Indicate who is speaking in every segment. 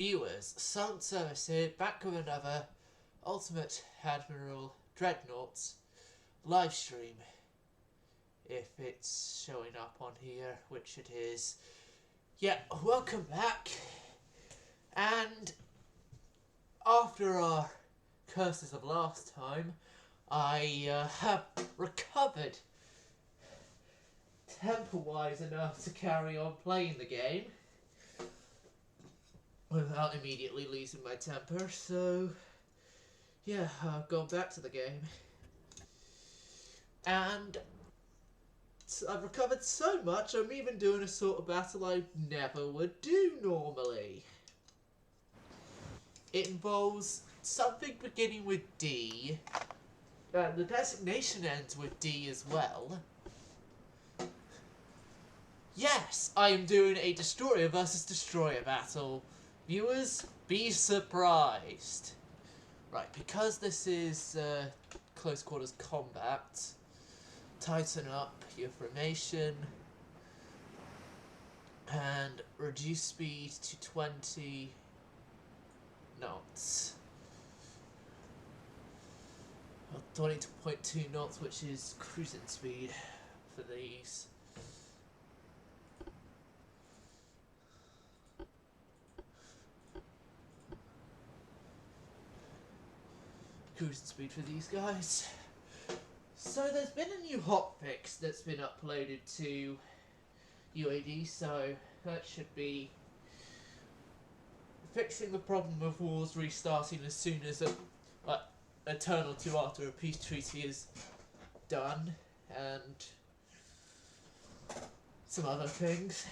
Speaker 1: Viewers, Sun Service here, back with another Ultimate Admiral Dreadnoughts live stream. If it's showing up on here, which it is. Yeah, welcome back. And after our curses of last time, I have recovered temper-wise enough to carry on playing the game without immediately losing my temper, so yeah, I've gone back to the game. And I've recovered so much, I'm even doing a sort of battle I never would do normally. It involves something beginning with D, and the designation ends with D as well. Yes, I am doing a destroyer versus destroyer battle. Viewers, be surprised. Right, because this is close quarters combat, tighten up your formation and reduce speed to 20 knots. Well, 20.2 knots, which is cruising speed for these. Cruising speed for these guys. So there's been a new hotfix that's been uploaded to UAD, so that should be fixing the problem of wars restarting as soon as a turn or two after a peace treaty is done, and some other things.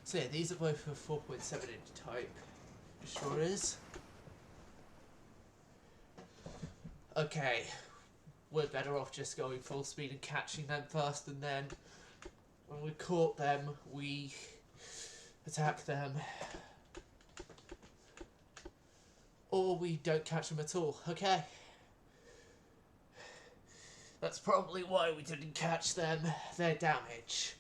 Speaker 1: So yeah, these are both for 4.7 inch type destroyers. Okay, we're better off just going full speed and catching them first, and then when we caught them, we attack them. Or we don't catch them at all, okay? That's probably why we didn't catch them, their damage.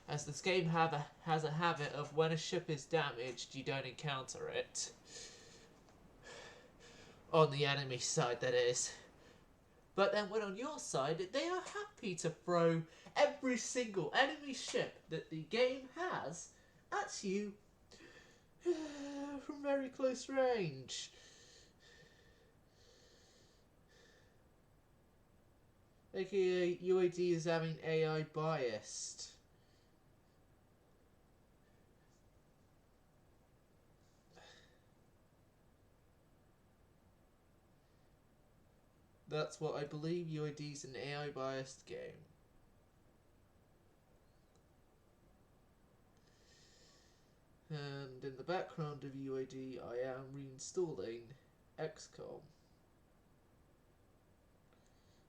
Speaker 1: As this game has a habit of when a ship is damaged, you don't encounter it. On the enemy side, that is. But then when on your side, they are happy to throw every single enemy ship that the game has at you from very close range. AKA UAD is having AI biased. That's what I believe. UAD's an AI biased game. And in the background of UAD, I am reinstalling XCOM.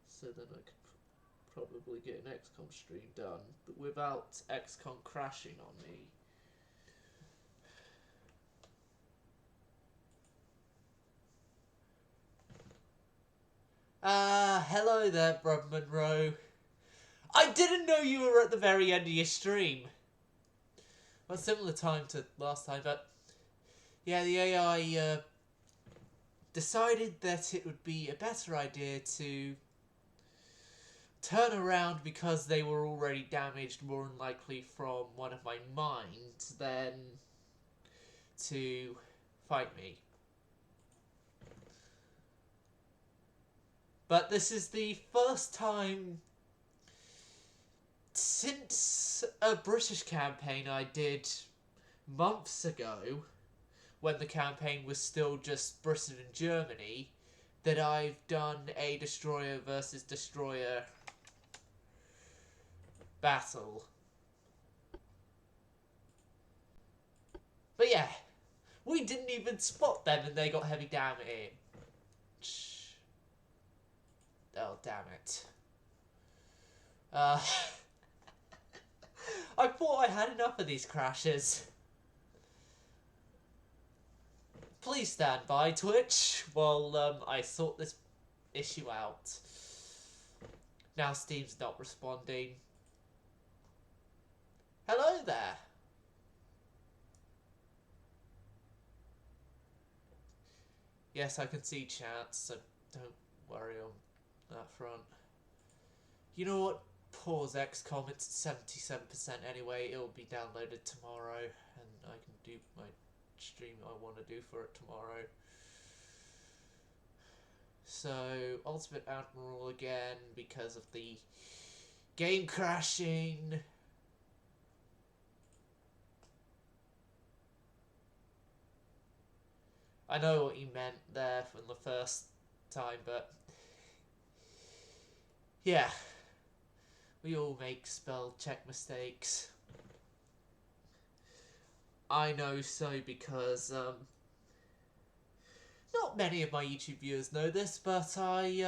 Speaker 1: So then I could probably get an XCOM stream done, but without XCOM crashing on me. Hello there, Brother Monroe. I didn't know you were at the very end of your stream. Well, similar time to last time, but yeah, the AI decided that it would be a better idea to turn around because they were already damaged, more than likely from one of my mines, than to fight me. But this is the first time since a British campaign I did months ago, when the campaign was still just Britain and Germany, that I've done a destroyer versus destroyer battle. But yeah, we didn't even spot them and they got heavy damage. Oh, damn it. I thought I had enough of these crashes. Please stand by, Twitch, while I sort this issue out. Now Steam's not responding. Hello there. Yes, I can see chats, so don't worry on that front. You know what? Pause XCOM, it's at 77% anyway. It'll be downloaded tomorrow, and I can do my stream I want to do for it tomorrow. So, Ultimate Admiral again because of the game crashing. I know what you meant there from the first time, but yeah, we all make spell check mistakes. I know so because not many of my YouTube viewers know this, but I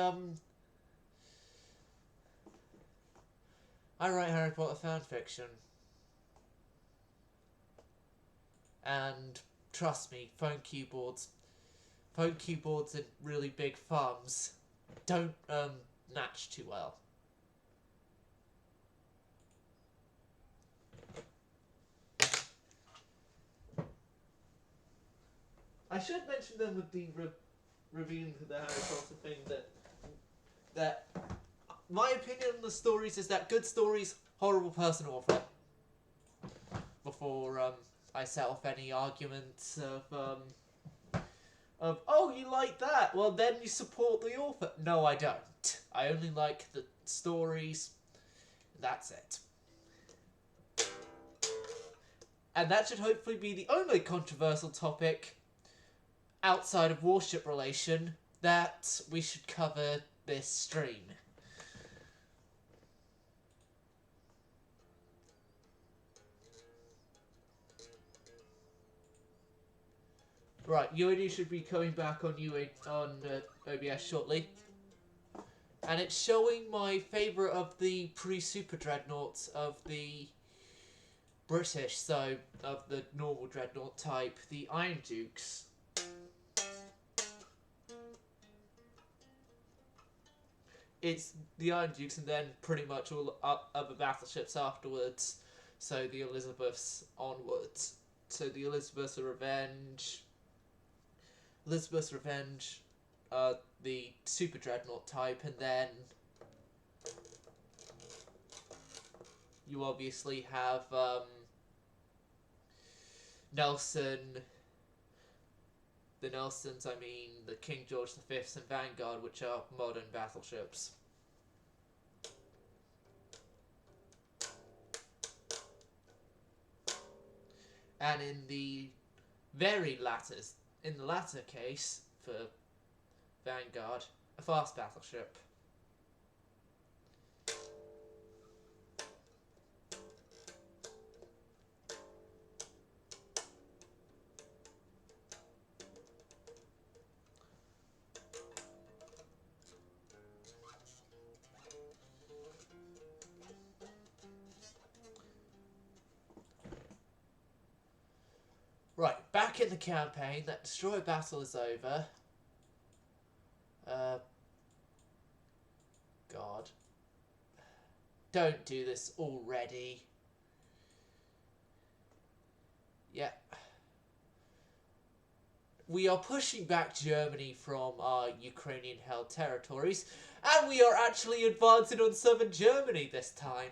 Speaker 1: write Harry Potter fanfiction. And trust me, phone keyboards and really big thumbs don't match too well. I should mention them with the revealing the Harry Potter thing that my opinion on the stories is that good stories, horrible person author. Before I set off any arguments of oh, you like that, well then you support the author. No, I don't. I only like the stories. That's it. And that should hopefully be the only controversial topic outside of warship relation that we should cover this stream. Right, UAD should be coming back on OBS shortly. And it's showing my favourite of the pre-super dreadnoughts of the British, so of the normal dreadnought type, the Iron Dukes. It's the Iron Dukes and then pretty much all other battleships afterwards. So the Elizabeths onwards. So the Elizabeth's Revenge, the Super Dreadnought type, and then you obviously have the Nelsons, I mean the King George V's and Vanguard, which are modern battleships. And in the latter case, for Vanguard, a fast battleship. Right, back in the campaign, that destroyer battle is over. God. Don't do this already. Yeah. We are pushing back Germany from our Ukrainian-held territories, and we are actually advancing on southern Germany this time.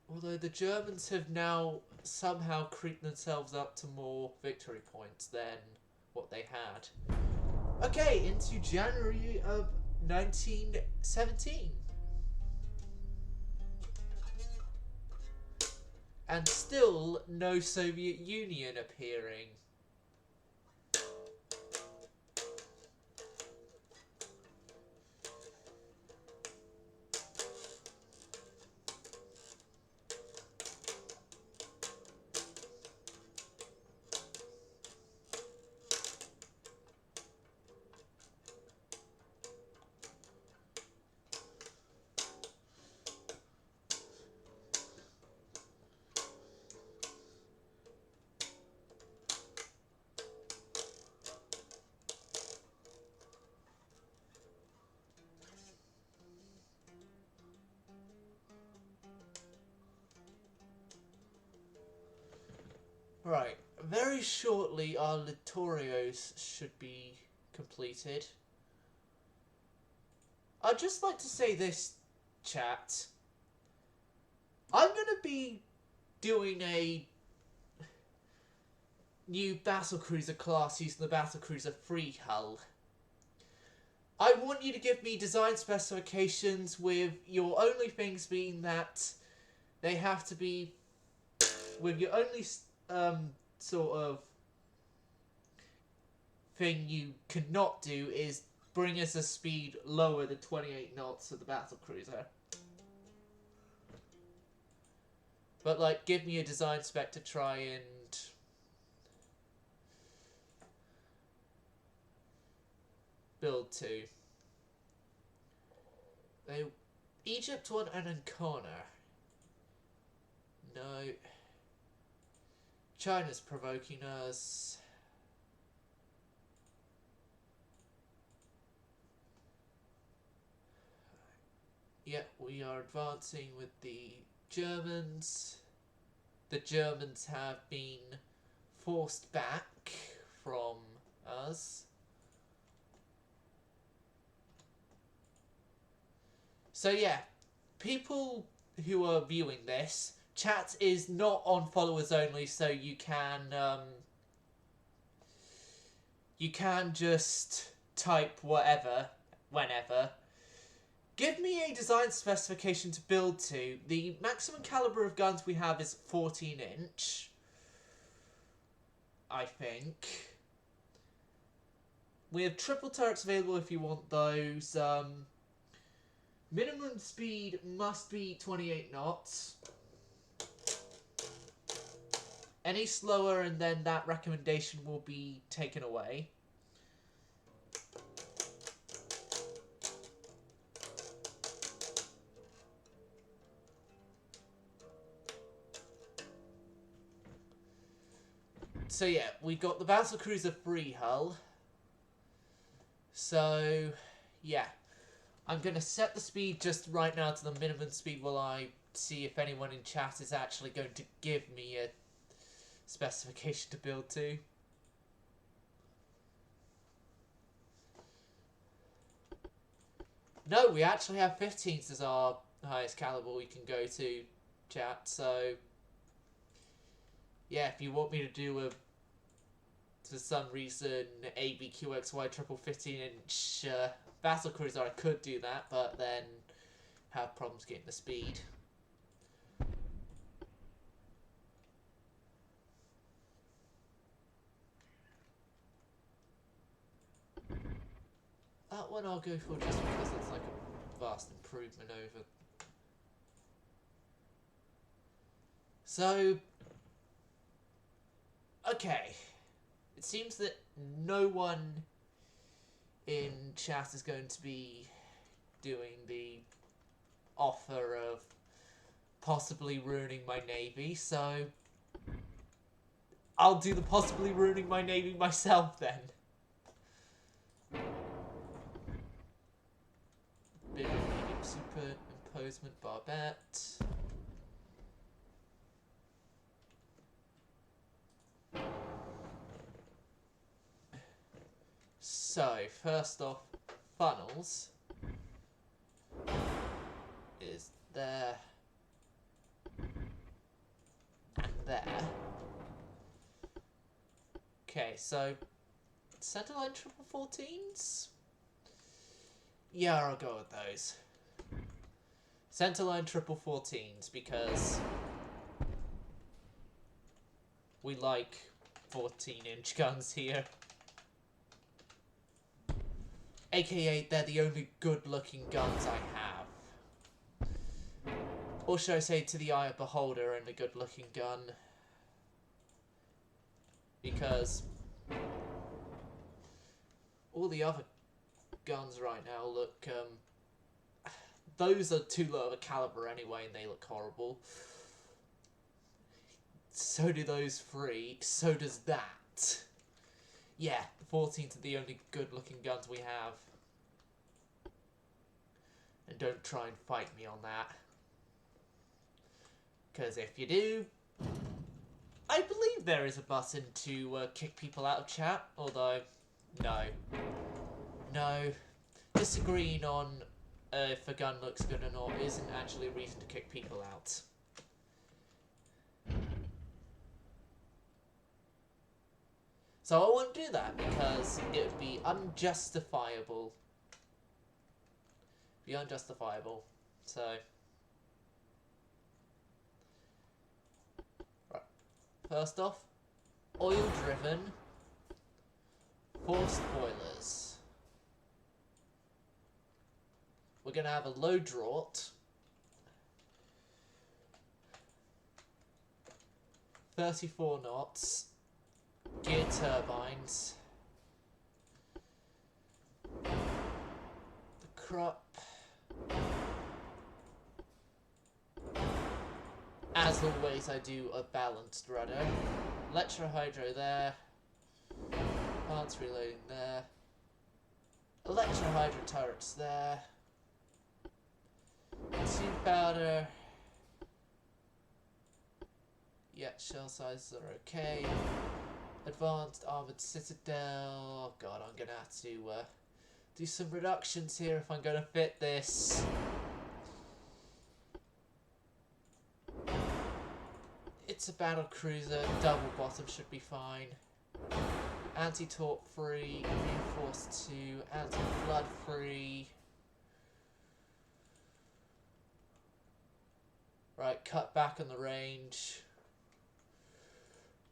Speaker 1: Although the Germans have now somehow creeped themselves up to more victory points than what they had. Okay, into January of 1917. And still no Soviet Union appearing. Right. Very shortly, our Littorios should be completed. I'd just like to say this, chat. I'm going to be doing a new battlecruiser class using the battlecruiser free hull. I want you to give me design specifications with your only things being that they have to be with your only sort of thing you cannot do is bring us a speed lower than 28 knots of the battlecruiser. But like, give me a design spec to try and build to. Egypt want an Ancona. No. China's provoking us. Yep, we are advancing with the Germans. The Germans have been forced back from us. So yeah, people who are viewing this, chat is not on followers only, so you can just type whatever, whenever. Give me a design specification to build to. The maximum caliber of guns we have is 14 inch. I think. We have triple turrets available if you want those. Minimum speed must be 28 knots. Any slower and then that recommendation will be taken away. So yeah, we got the battlecruiser free hull. So yeah, I'm going to set the speed just right now to the minimum speed while I see if anyone in chat is actually going to give me a specification to build to. No, we actually have 15s as our highest caliber we can go to, chat, so yeah, if you want me to do a, for some reason, ABQXY triple 15-inch battlecruiser, I could do that, but then have problems getting the speed. That one I'll go for just because it's like a vast improvement over. So, okay. It seems that no one in chat is going to be doing the offer of possibly ruining my navy, so I'll do the possibly ruining my navy myself then. Big and medium superimposement barbette. So, first off, funnels is there and there. Okay, so centerline triple 14s? Yeah, I'll go with those. Centerline triple 14s because we like 14-inch guns here. AKA, they're the only good-looking guns I have. Or should I say, to the eye of beholder, only good-looking gun. Because all the other guns right now look, those are too low of a caliber anyway, and they look horrible. So do those three, so does that. Yeah, the 14s are the only good-looking guns we have. And don't try and fight me on that. Because if you do, I believe there is a button to kick people out of chat, although, no. No. Disagreeing on if a gun looks good or not isn't actually a reason to kick people out. So I won't do that because it would be unjustifiable. Be unjustifiable. So, right. First off, oil-driven forced boilers. We're going to have a low draught, 34 knots, gear turbines, the crop, as always I do a balanced rudder, electrohydro there, advanced reloading there, electrohydro turrets there, two powder. Yeah, shell sizes are okay. Advanced armored citadel. Oh god, I'm gonna have to do some reductions here if I'm gonna fit this. It's a battle cruiser. Double bottom should be fine. Anti-torp free. Reinforced 2. Anti-flood free. Right, cut back on the range.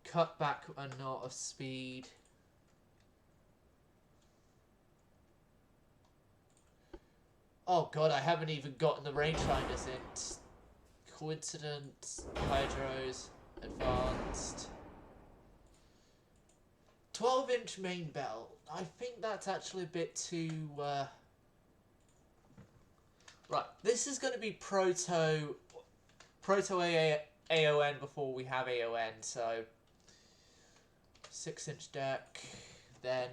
Speaker 1: Cut back a knot of speed. Oh god, I haven't even gotten the rangefinders in. Coincidence, hydros, advanced. 12-inch main belt. I think that's actually a bit too... Right, this is going to be proto AON before we have AON, so 6-inch deck, then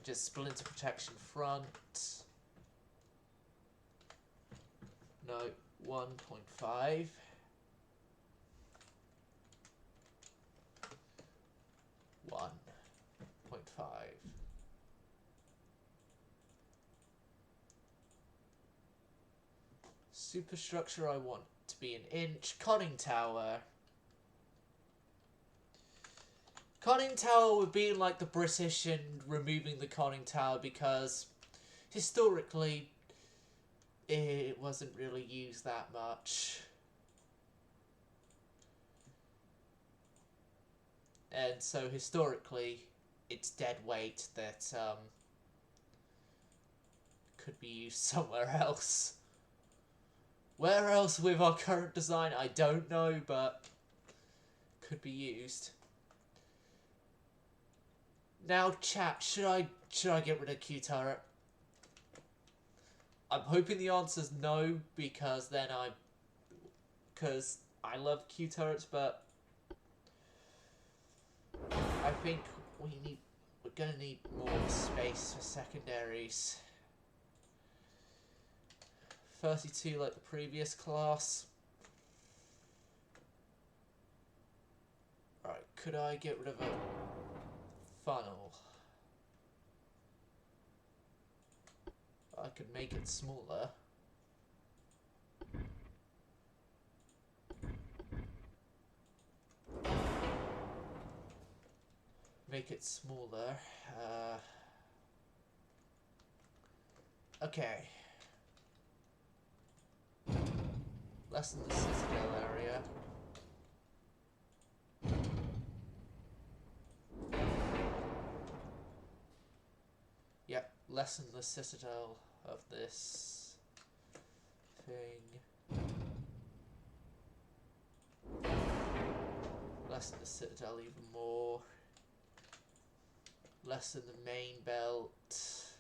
Speaker 1: just splinter protection front. No, 1.5. Superstructure I want to be an inch. Conning tower. Conning tower would be like the British in removing the conning tower because historically it wasn't really used that much. And so historically it's dead weight that could be used somewhere else. Where else with our current design, I don't know, but could be used. Now, chat, should I get rid of Q turret? I'm hoping the answer's no, because then I love Q turrets, but I think we're gonna need more space for secondaries. 32 like the previous class. Right, could I get rid of a funnel? I could make it smaller. Make it smaller. Okay. Lessen the citadel area. Yep, lessen the citadel of this thing. Lessen the citadel even more. Lessen the main belt.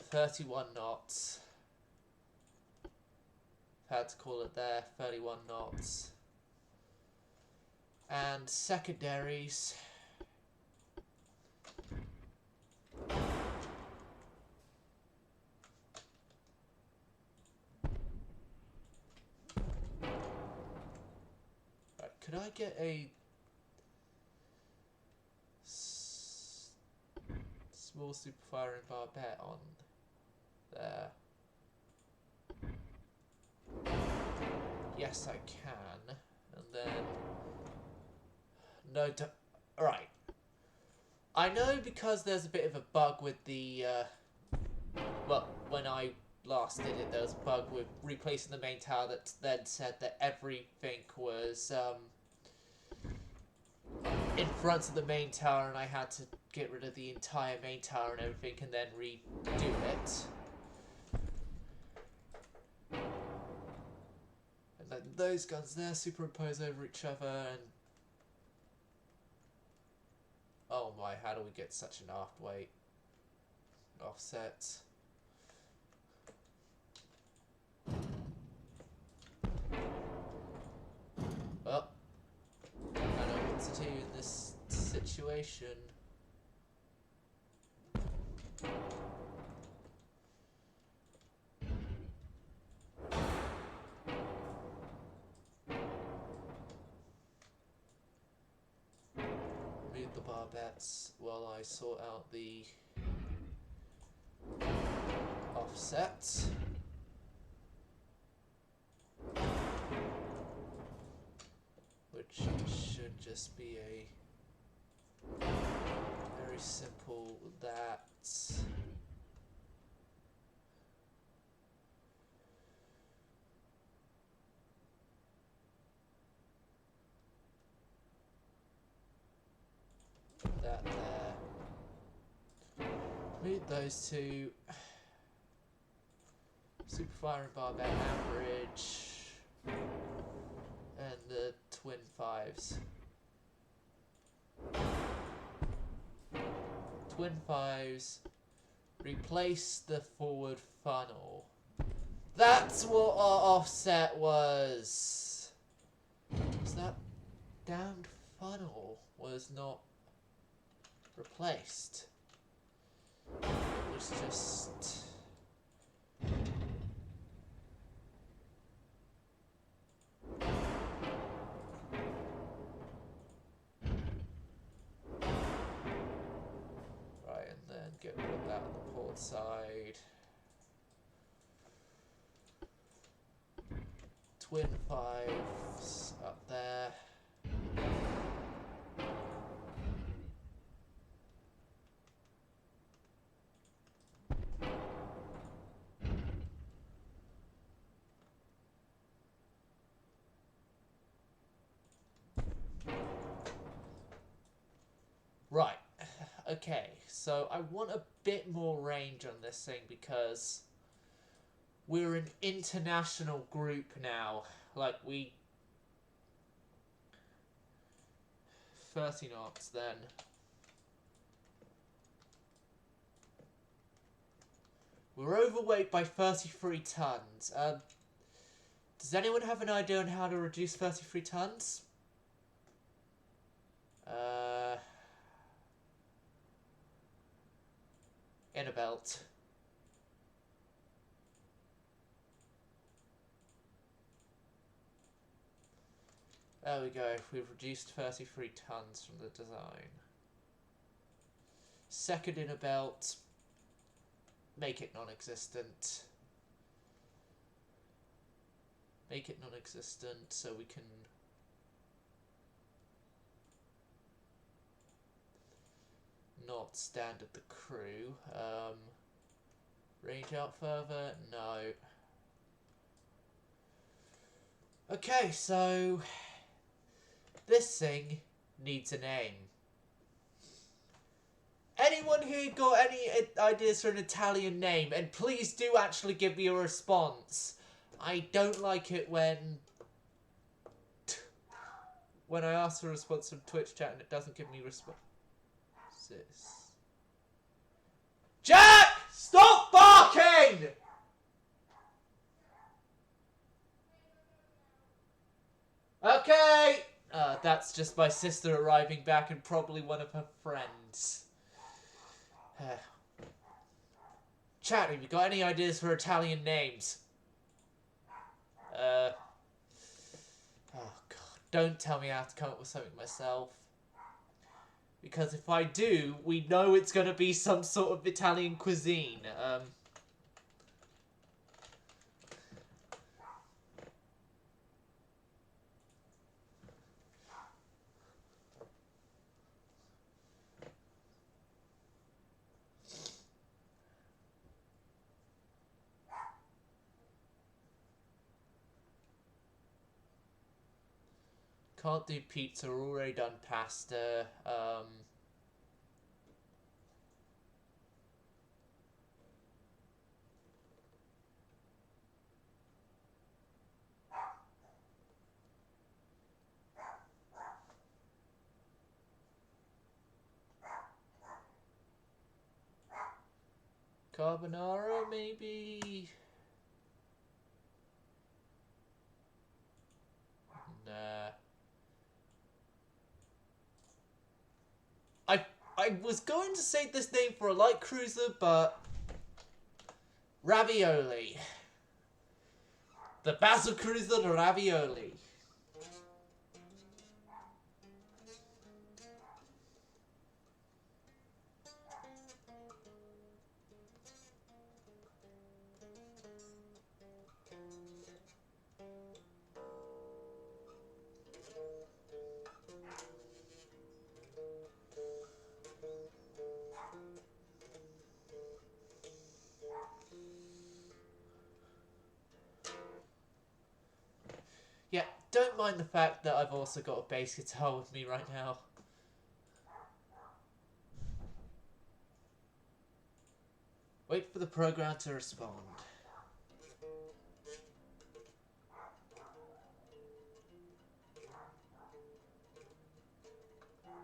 Speaker 1: 31 knots. Had to call it there. 31 knots. And secondaries. Could I get a small super firing barbette on there? Yes, I can. And then... No, alright. I know because there's a bit of a bug with the... well, when I last did it, there was a bug with replacing the main tower that then said that everything was in front of the main tower, and I had to get rid of the entire main tower and everything and then redo it. And then those guns there superimpose over each other, and oh my, how do we get such an aft weight offset? Well, I know what to do in this situation. Move the barbettes while I sort out the offset. Which should just be a very simple that. That there. Read those two. Super firing barbette average. And the twin fives. Twin fives. Replace the forward funnel. That's what our offset was. Was that damned funnel was not replaced. It was just... Right, and then get rid of that on the port side. Twin fives up there. Right, okay, so I want a bit more range on this thing because we're an international group now. Like, 30 knots then. We're overweight by 33 tons. Does anyone have an idea on how to reduce 33 tons? In a belt. There we go. We've reduced 33 tons from the design. Second inner belt. Make it non-existent. Make it non-existent so we can... not stand at the crew. Range out further? No. Okay, so this thing needs a name. Anyone who got any ideas for an Italian name, and please do actually give me a response. I don't like it when I ask for a response from Twitch chat and it doesn't give me response. Jack! Stop barking! Okay! That's just my sister arriving back and probably one of her friends. Chat, have you got any ideas for Italian names? Oh god. Don't tell me I have to come up with something myself. Because if I do, we know it's going to be some sort of Italian cuisine. Can't do pizza, already done pasta. Carbonara, maybe? Nah. I was going to say this name for a light cruiser, but... Ravioli. The battle cruiser, the ravioli. Yeah, don't mind the fact that I've also got a bass guitar with me right now. Wait for the program to respond.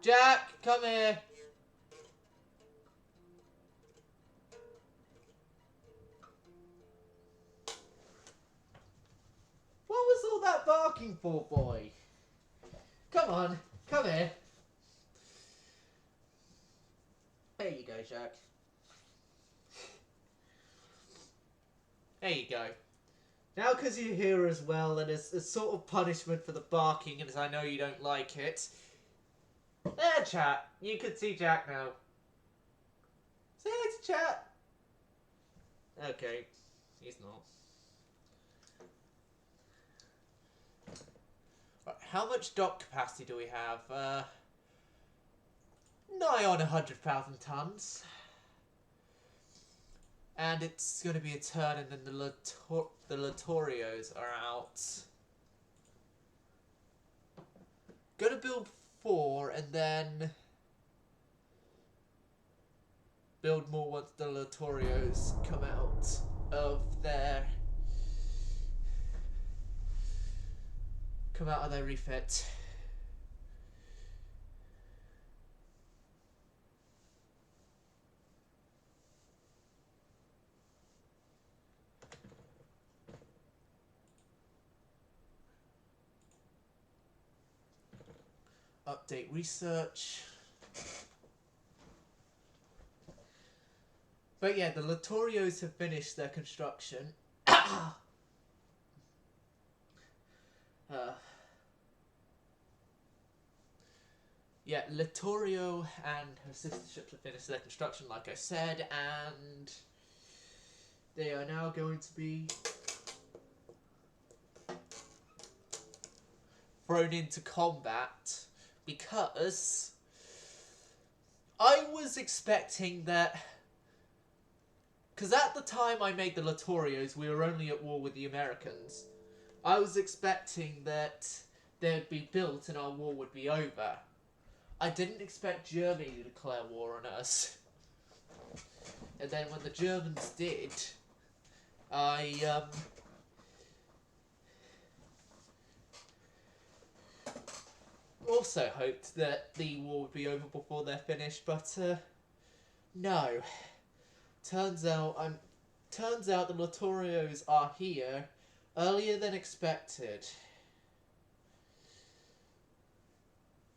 Speaker 1: Jack, come here. What was all that barking for, boy? Come on, come here. There you go, Jack. There you go. Now, because you're here as well, and as sort of punishment for the barking, and as I know you don't like it... There, chat. You can see Jack now. Say hi to chat. Okay. He's not. Right, how much dock capacity do we have? Nigh on 100,000 tons. And it's going to be a turn, and then the Littorios are out. Gonna build 4, and then build more once the Littorios come out of their refit. Update research. But yeah, the Littorios have finished their construction. Yeah, Littorio and her sister ships have finished their construction, like I said, and they are now going to be thrown into combat, because I was expecting that... Because at the time I made the Littorios, we were only at war with the Americans. I was expecting that they'd be built and our war would be over. I didn't expect Germany to declare war on us. And then when the Germans did, I also hoped that the war would be over before they're finished, but no. Turns out the Littorios are here earlier than expected.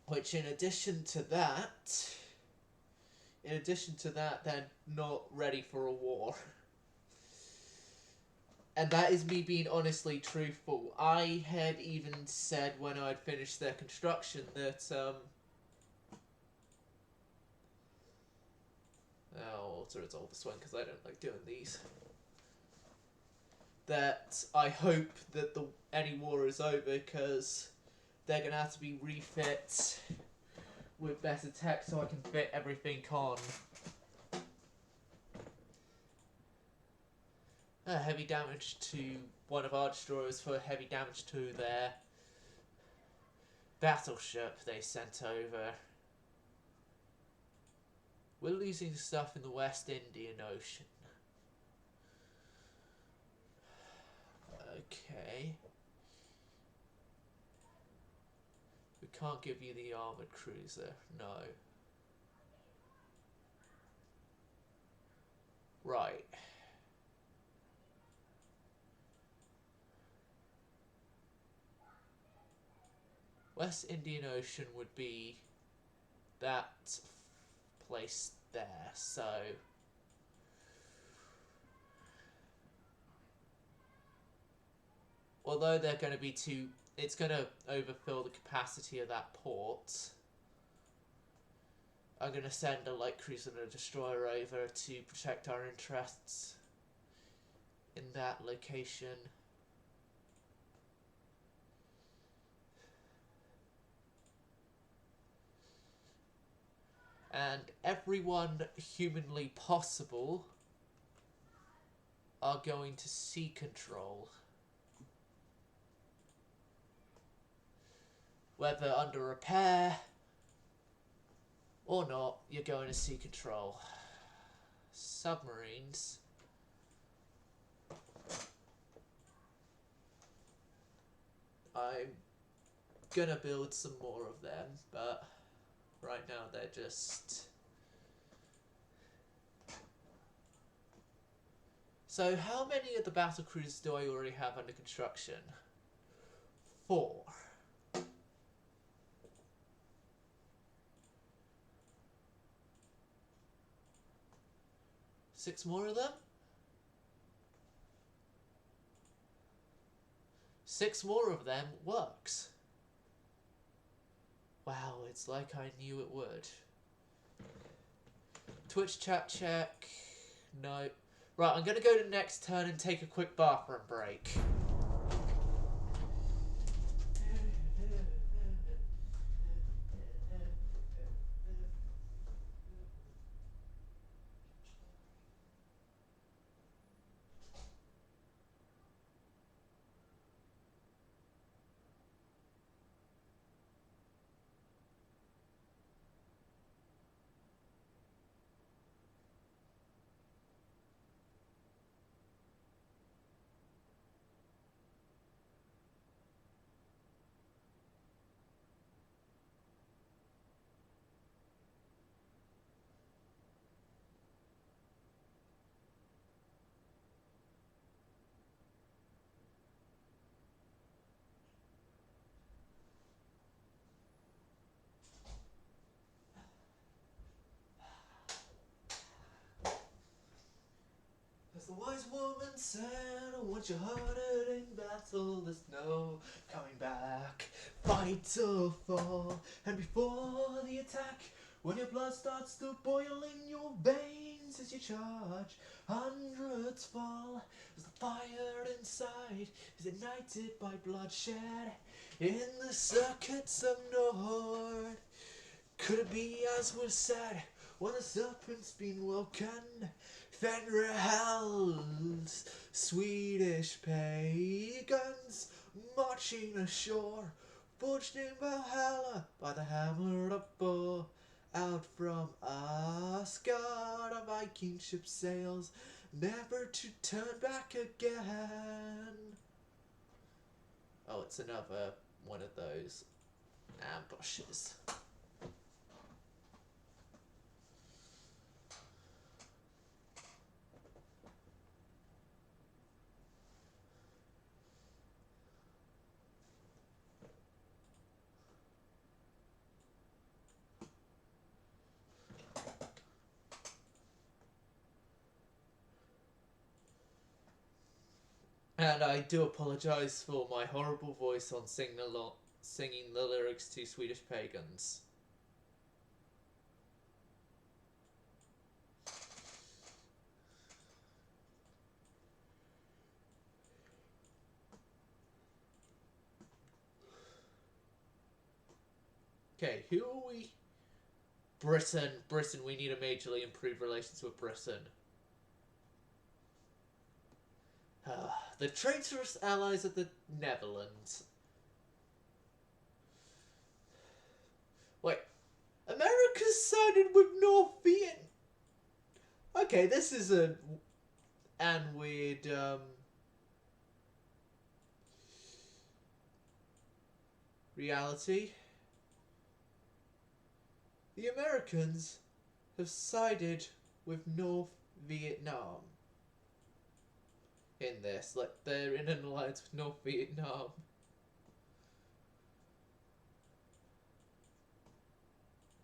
Speaker 1: Which, in addition to that, they're not ready for a war. And that is me being honestly truthful. I had even said when I'd finished their construction that, I'll also resolve this one because I don't like doing these. That I hope that any war is over because they're going to have to be refit with better tech so I can fit everything on. Heavy damage to one of our destroyers for heavy damage to their battleship they sent over. We're losing stuff in the West Indian Ocean. Okay. We can't give you the armoured cruiser, no. Right. West Indian Ocean would be that place there, so... Although they're going to be too... It's going to overfill the capacity of that port. I'm going to send a light cruiser and a destroyer over to protect our interests in that location. And everyone humanly possible are going to sea control. Whether under repair or not, you're going to sea control. Submarines. I'm gonna build some more of them, but right now they're just... So how many of the battle cruisers do I already have under construction? 4. 6 more of them? 6 more of them works. Wow, it's like I knew it would. Twitch chat check. No. Right, I'm going to go to next turn and take a quick bathroom break. As the wise woman said, once you're hearted in battle, there's no coming back. Fight or fall, and before the attack, when your blood starts to boil in your veins as you charge, hundreds fall, as the fire inside is ignited by bloodshed in the circuits of Nord. Could it be as was said, when the serpent's been woken, Fenrir's Swedish pagans marching ashore, forged in Valhalla by the hammer of Thor. Out from Asgard a Viking ship sails, never to turn back again. Oh, it's another one of those ambushes. And I do apologise for my horrible voice on singing the lyrics to Swedish Pagans. Okay, who are we? Britain. Britain, we need to majorly improve relations with Britain. The traitorous allies of the Netherlands. Wait, America's sided with North Vietnam. Okay, this is an weird reality. The Americans have sided with North Vietnam in this. Like, they're in an alliance with North Vietnam.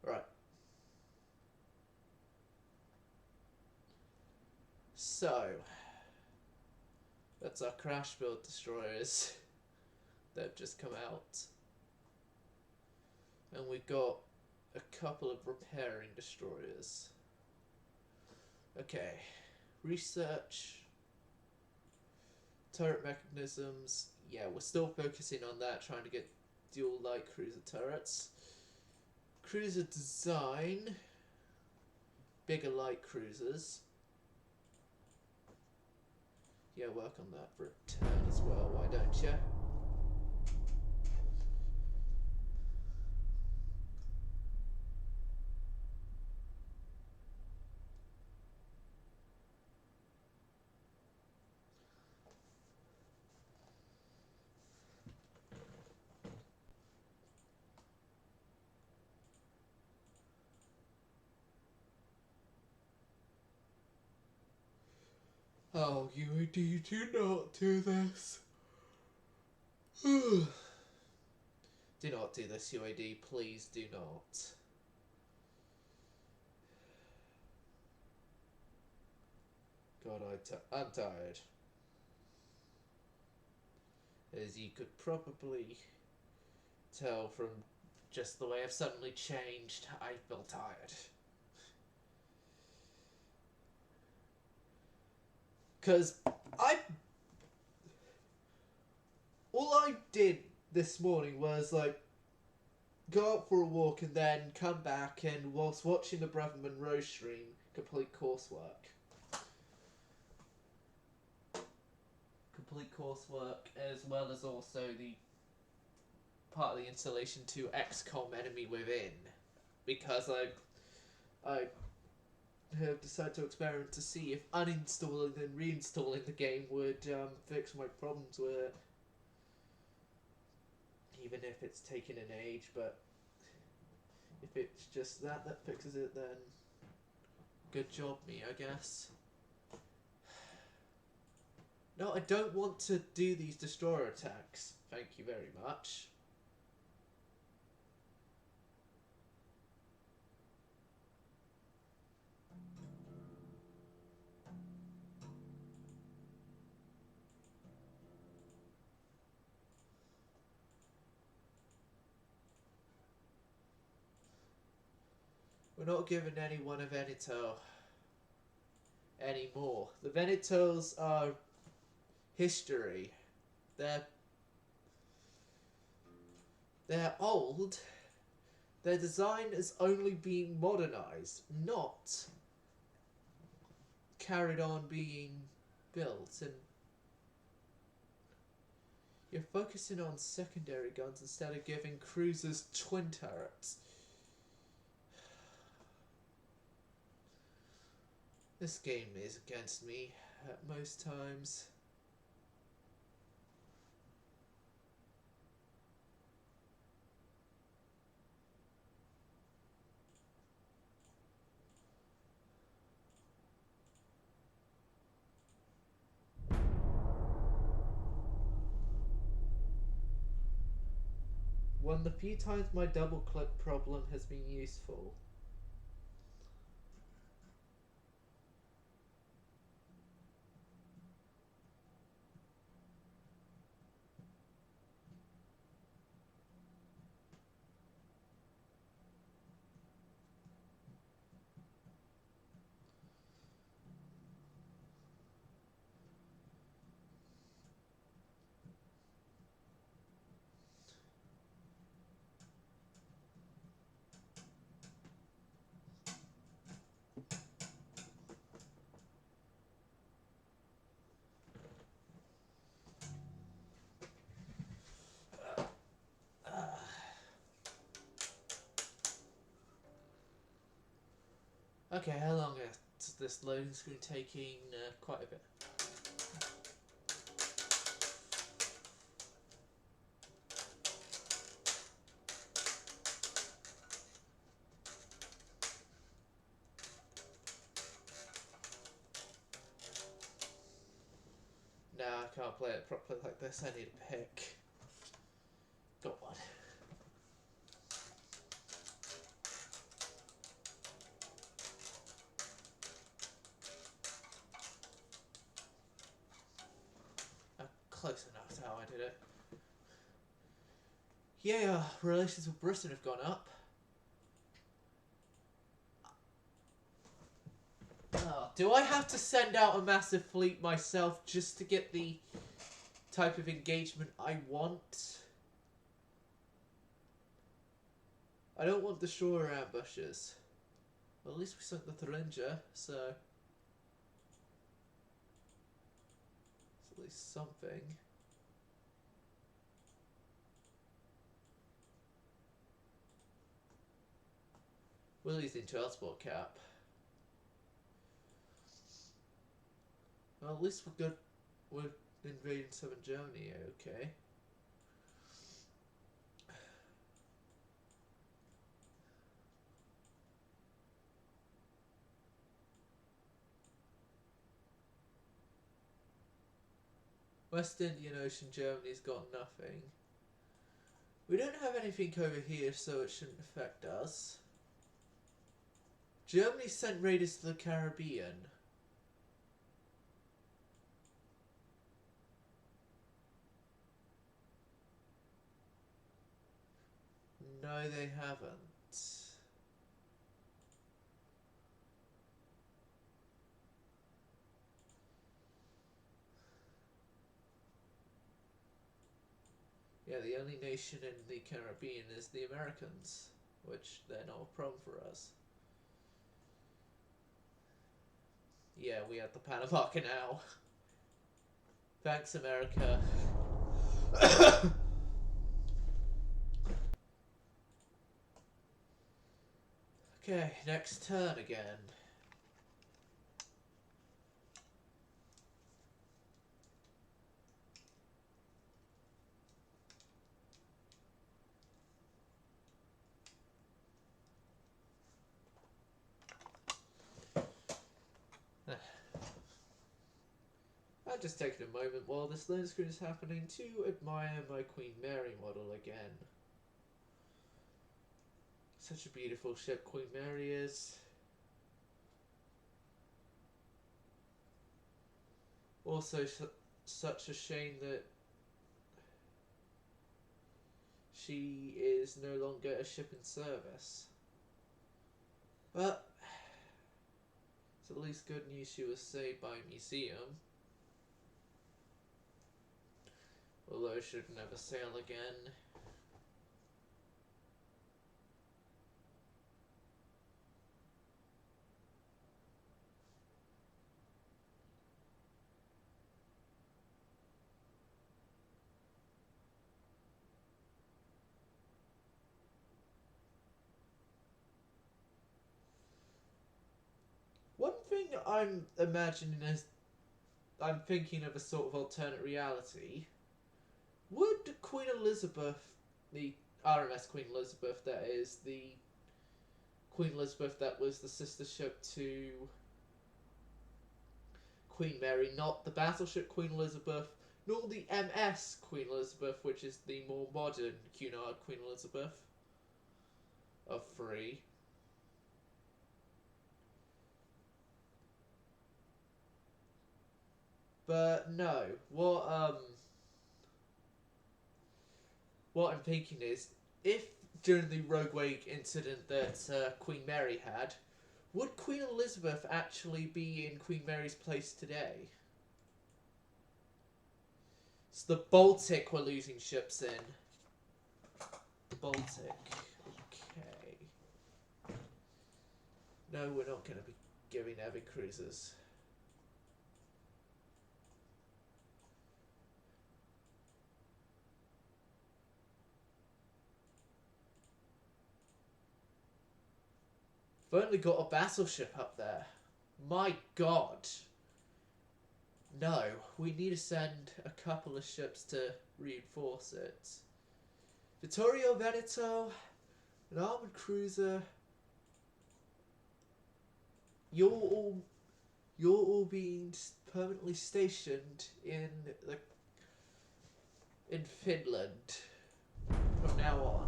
Speaker 1: Right. So, that's our crash build destroyers that have just come out. And we've got a couple of repairing destroyers. Okay. Research. Turret mechanisms. Yeah, we're still focusing on that, trying to get dual light cruiser turrets. Cruiser design. Bigger light cruisers. Yeah, work on that for a turn as well, why don't you? Oh, UAD, do not do this. Do not do this, UAD. Please do not. God, I'm tired. As you could probably tell from just the way I've suddenly changed, I feel tired. Because all I did this morning was, like, go out for a walk and then come back and, whilst watching the Brother Monroe stream, complete coursework. As well as also the part of the installation to XCOM Enemy Within. Because I have decided to experiment to see if uninstalling and reinstalling the game would fix my problems with it. Even if it's taken an age, but if it's just that fixes it, then good job me, I guess. No, I don't want to do these destroyer attacks. Thank you very much. We're not giving anyone a Veneto anymore. The Venetos are history. They're old. Their design is only being modernized, not carried on being built. And you're focusing on secondary guns instead of giving cruisers twin turrets. This game is against me at most times. One of the few times my double click problem has been useful. Okay, how long is this loading screen taking? Quite a bit. No, I can't play it properly like this. I need a pick. Got one. Close enough to how I did it. Yeah, relations with Britain have gone up. Oh, do I have to send out a massive fleet myself just to get the type of engagement I want? I don't want destroyer ambushes. Well, at least we sunk the Thuringia, so it's at least something. We're losing transport cap. Well, at least we're good. We're invading southern Germany, okay. West Indian Ocean, Germany's got nothing. We don't have anything over here, so it shouldn't affect us. Germany sent raiders to the Caribbean. No, they haven't. Yeah, the only nation in the Caribbean is the Americans, which they're not a problem for us. Yeah, we had the Panama Canal. Thanks, America. Okay, next turn again. I'm just taking a moment while this loan screen is happening to admire my Queen Mary model again. Such a beautiful ship Queen Mary is. Also, such a shame that she is no longer a ship in service. But it's at least good news she was saved by a museum. Although I should never sail again. One thing I'm imagining is, I'm thinking of a sort of alternate reality. Would Queen Elizabeth, the RMS Queen Elizabeth, that is, the Queen Elizabeth that was the sister ship to Queen Mary, not the battleship Queen Elizabeth, nor the MS Queen Elizabeth, which is the more modern Cunard Queen Elizabeth of 3. But no, what I'm thinking is, if during the Rogue Wake incident that Queen Mary had, would Queen Elizabeth actually be in Queen Mary's place today? It's the Baltic we're losing ships in. The Baltic. Okay. No, we're not going to be giving heavy cruisers. We've only got a battleship up there. My god. No, we need to send a couple of ships to reinforce it. Vittorio Veneto, an armoured cruiser. You're all being permanently stationed in Finland from now on.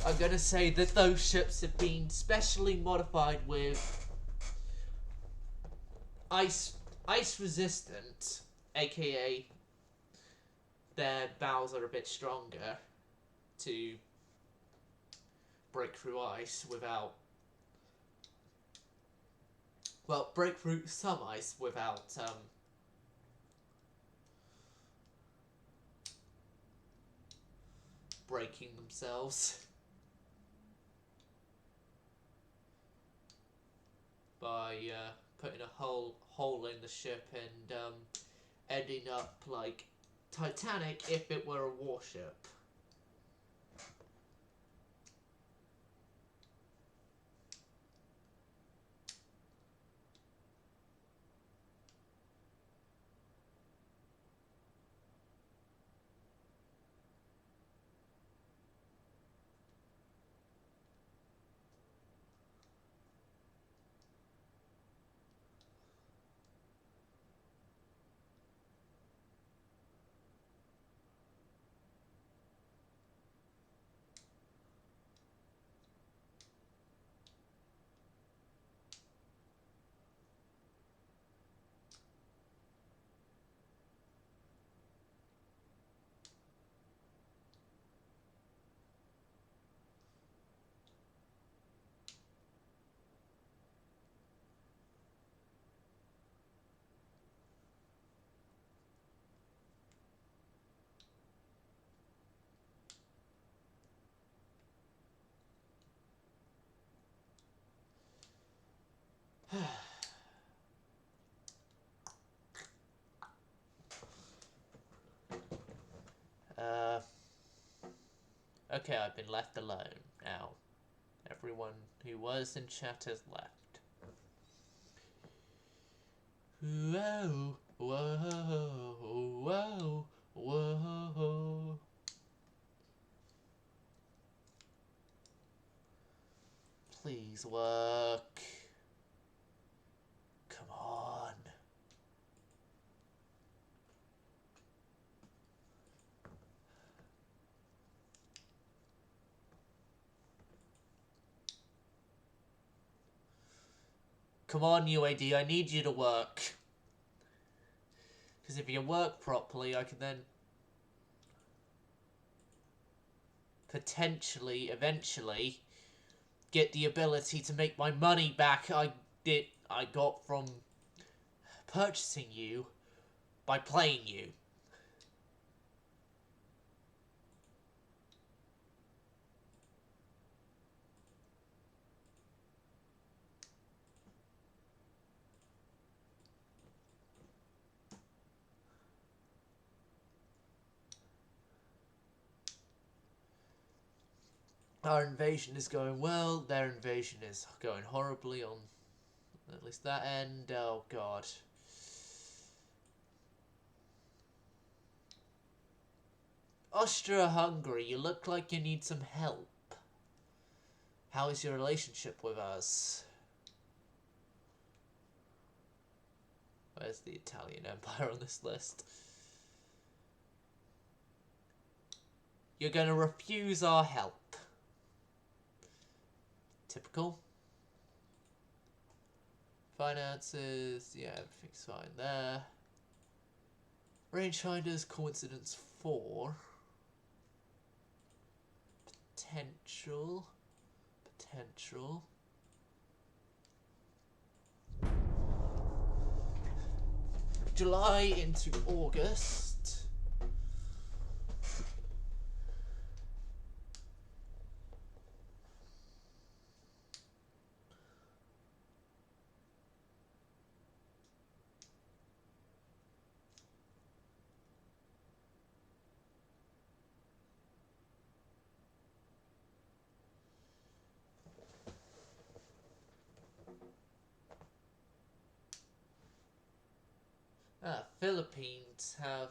Speaker 1: I'm gonna say that those ships have been specially modified with ice resistant, aka their bows are a bit stronger to break through ice without, well, break through some ice without breaking themselves by putting a hole in the ship and ending up like Titanic if it were a warship. Okay, I've been left alone now. Everyone who was in chat has left. Whoa, whoa, whoa, whoa. Please work. Come on. Come on, UAD, I need you to work. Because if you work properly, I can then potentially, eventually, get the ability to make my money back I got from purchasing you by playing you. Our invasion is going well, their invasion is going horribly on at least that end. Oh god. Austria-Hungary, you look like you need some help. How is your relationship with us? Where's the Italian Empire on this list? You're gonna refuse our help. Typical. Finances, yeah, everything's fine there. Rangefinders, coincidence 4. Potential. July into August. Philippines have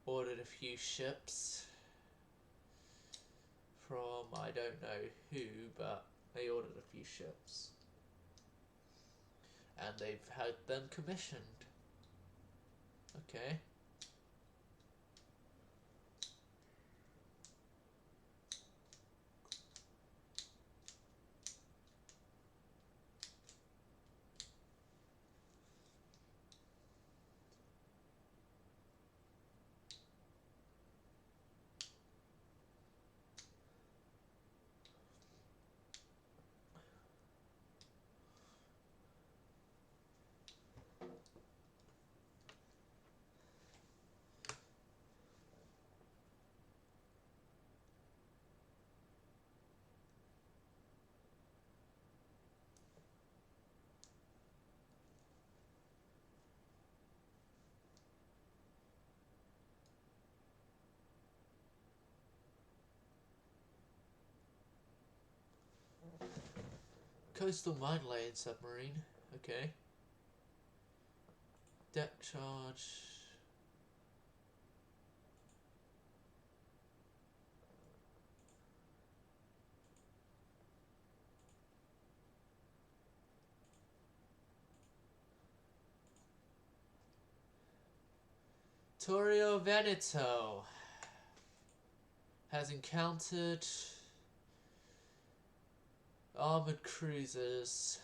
Speaker 1: ordered a few ships from I don't know who, but they ordered a few ships. And they've had them commissioned. Okay. Coastal mine laying submarine. Okay. Depth charge. Torrio Veneto has encountered armoured cruisers,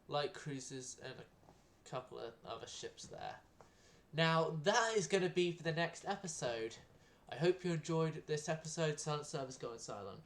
Speaker 1: light cruisers, and a couple of other ships there. Now, that is going to be for the next episode. I hope you enjoyed this episode. Silent Service going silent.